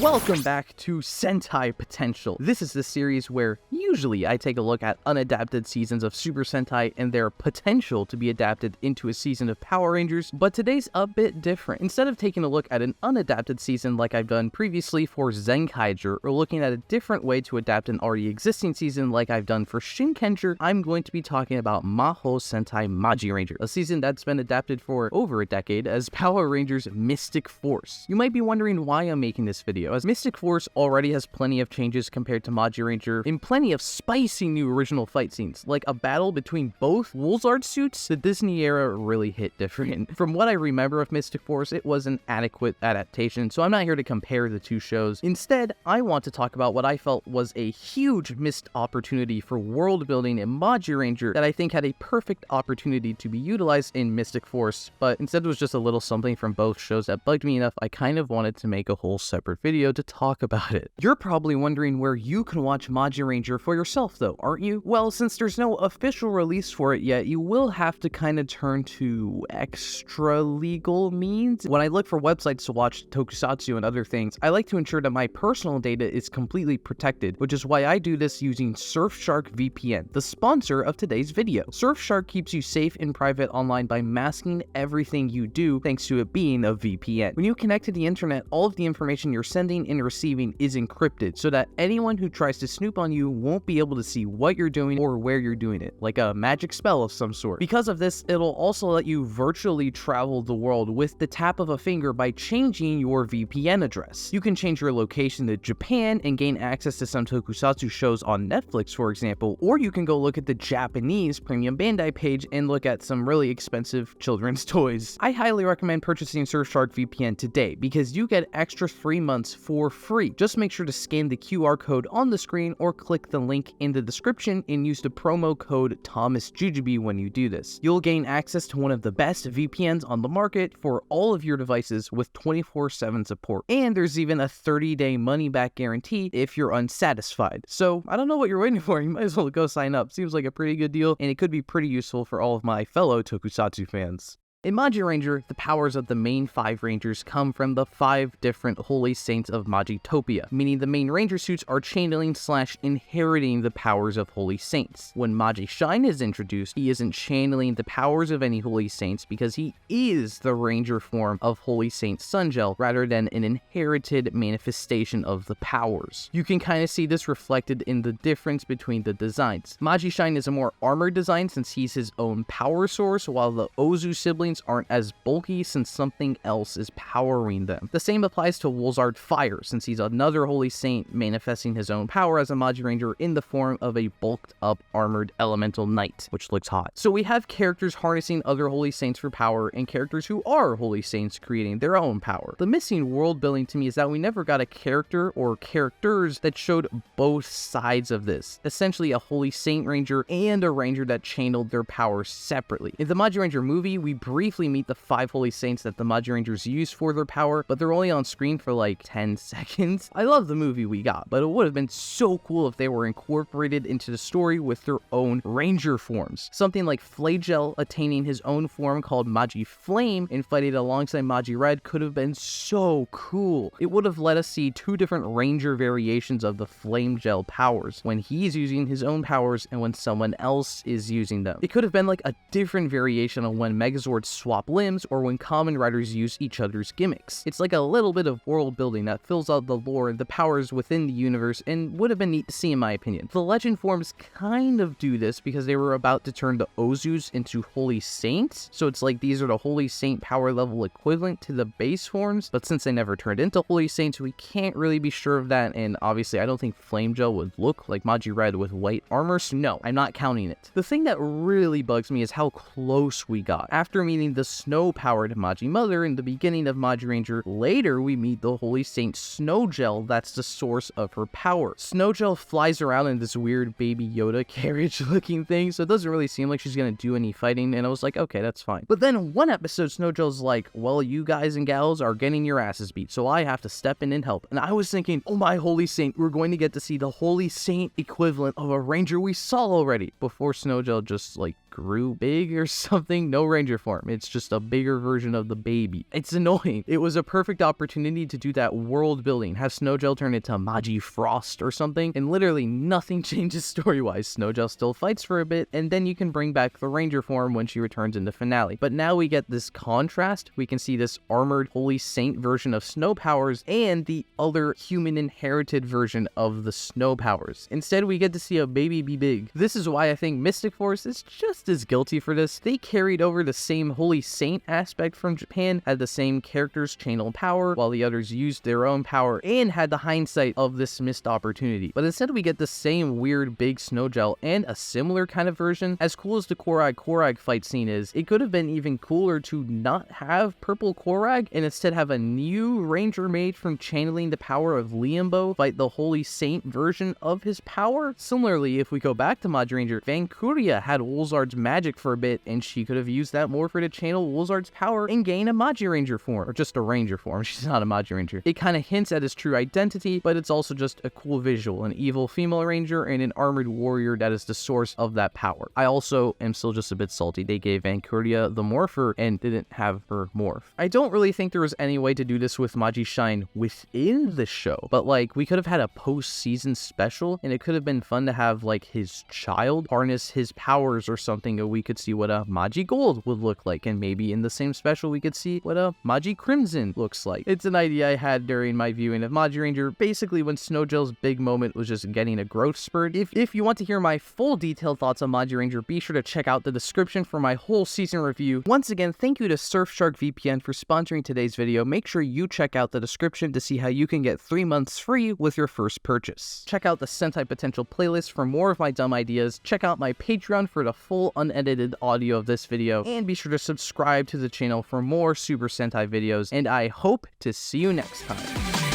Welcome back to Sentai Potential. This is the series where usually I take a look at unadapted seasons of Super Sentai and their potential to be adapted into a season of Power Rangers, but today's a bit different. Instead of taking a look at an unadapted season like I've done previously for king-ohger, or looking at a different way to adapt an already existing season like I've done for Shinkenger, I'm going to be talking about Mahou Sentai Magiranger, a season that's been adapted for over a decade as Power Rangers Mystic Force. You might be wondering why I'm making this video, as Mystic Force already has plenty of changes compared to Magiranger, and plenty of spicy new original fight scenes, like a battle between both Woolsard suits. The Disney era really hit different. From what I remember of Mystic Force, it was an adequate adaptation, so I'm not here to compare the two shows. Instead, I want to talk about what I felt was a huge missed opportunity for world building in Magiranger that I think had a perfect opportunity to be utilized in Mystic Force, but instead it was just a little something from both shows that bugged me enough I kind of wanted to make a whole separate video to talk about it. You're probably wondering where you can watch Magiranger for yourself though, aren't you? Well, since there's no official release for it yet, you will have to kind of turn to extra legal means. When I look for websites to watch tokusatsu and other things, I like to ensure that my personal data is completely protected, which is why I do this using Surfshark VPN, the sponsor of today's video. Surfshark keeps you safe and private online by masking everything you do thanks to it being a VPN. When you connect to the internet, all of the information you're sending and receiving is encrypted so that anyone who tries to snoop on you won't be able to see what you're doing or where you're doing it, like a magic spell of some sort. Because of this, it'll also let you virtually travel the world with the tap of a finger by changing your VPN address. You can change your location to Japan and gain access to some tokusatsu shows on Netflix, for example, or you can go look at the Japanese Premium Bandai page and look at some really expensive children's toys. I highly recommend purchasing Surfshark VPN today because you get extra free months for free. Just make sure to scan the QR code on the screen or click the link in the description and use the promo code thomasjujube when you do this. You'll gain access to one of the best VPNs on the market for all of your devices with 24/7 support. And there's even a 30-day money-back guarantee if you're unsatisfied. So I don't know what you're waiting for. You might as well go sign up. Seems like a pretty good deal, and it could be pretty useful for all of my fellow tokusatsu fans. In Magiranger, the powers of the main 5 Rangers come from the 5 different Holy Saints of Magitopia, meaning the main Ranger suits are channeling/inheriting the powers of Holy Saints. When Magi Shine is introduced, he isn't channeling the powers of any Holy Saints because he is the Ranger form of Holy Saint Sungel rather than an inherited manifestation of the powers. You can kind of see this reflected in the difference between the designs. Magi Shine is a more armored design since he's his own power source, while the Ozu siblings aren't as bulky since something else is powering them. The same applies to Woolsard Fire, since he's another Holy Saint manifesting his own power as a Magiranger in the form of a bulked up armored elemental knight, which looks hot. So we have characters harnessing other Holy Saints for power and characters who are Holy Saints creating their own power. The missing world building to me is that we never got a character or characters that showed both sides of this. Essentially a Holy Saint Ranger and a Ranger that channeled their powers separately. In the Magiranger movie, we briefly meet the 5 Holy Saints that the Magirangers use for their power, but they're only on screen for like 10 seconds. I love the movie we got, but it would have been so cool if they were incorporated into the story with their own Ranger forms. Something like Flagel attaining his own form called Magi Flame and fighting alongside Magi Red could have been so cool. It would have let us see 2 different Ranger variations of the Flame Gel powers, when he's using his own powers and when someone else is using them. It could have been like a different variation on when Megazords swap limbs or when Kamen Riders use each other's gimmicks. It's like a little bit of world building that fills out the lore and the powers within the universe, and would have been neat to see in my opinion. The Legend forms kind of do this because they were about to turn the Ozus into Holy Saints, so it's like these are the Holy Saint power level equivalent to the base forms, but since they never turned into Holy Saints, we can't really be sure of that, and obviously I don't think Flame Gel would look like Magi Red with white armor, so no, I'm not counting it. The thing that really bugs me is how close we got. After meeting the snow-powered Magi Mother in the beginning of Magiranger, later we meet the Holy Saint Snowgel that's the source of her power. Snowgel flies around in this weird Baby Yoda carriage-looking thing, so it doesn't really seem like she's gonna do any fighting, and I was like, okay, that's fine. But then one episode, Snowgel's like, well, you guys and gals are getting your asses beat, so I have to step in and help. And I was thinking, oh my Holy Saint, we're going to get to see the Holy Saint equivalent of a Ranger we saw already, before Snowgel just, like, grew big or something. No ranger form. It's just a bigger version of the baby. It's annoying. It was a perfect opportunity to do that world building, have Snowgel turn into Magi Frost or something, and literally nothing changes story-wise. Snowgel still fights for a bit, and then you can bring back the ranger form when she returns in the finale. But now we get this contrast. We can see this armored holy saint version of snow powers and the other human inherited version of the snow powers. Instead, we get to see a baby be big. This is why I think Mystic Force is just as guilty for this. They carried over the same holy saint aspect from Japan, had the same characters channel power, while the others used their own power, and had the hindsight of this missed opportunity. But instead, we get the same weird big Snowgel and a similar kind of version. As cool as the Korag fight scene is, it could have been even cooler to not have purple Korag and instead have a new ranger made from channeling the power of Liambo fight the holy saint version of his power. Similarly, if we go back to Magiranger, Vankuria had Wolzard's magic for a bit, and she could have used that more for to channel Wolzard's power and gain a Magiranger form, or just a ranger form. She's not a Magiranger. It kind of hints at his true identity, but it's also just a cool visual, an evil female ranger and an armored warrior that is the source of that power. I also am still just a bit salty they gave Vankuria the morpher and didn't have her morph. I don't really think there was any way to do this with Magi Shine within the show, but like we could have had a post-season special, and it could have been fun to have like his child harness his powers or something, and we could see what a Magi Gold would look like, and maybe in the same special we could see what a Magi Crimson looks like. It's an idea I had during my viewing of Magiranger, basically when Snowgel's big moment was just getting a growth spurt. If you want to hear my full detailed thoughts on Magiranger, be sure to check out the description for my whole season review. Once again, thank you to Surfshark VPN for sponsoring today's video. Make sure you check out the description to see how you can get 3 months free with your first purchase. Check out the Sentai Potential playlist for more of my dumb ideas. Check out my Patreon for the full unedited audio of this video, and be sure to subscribe to the channel for more Super Sentai videos, and I hope to see you next time.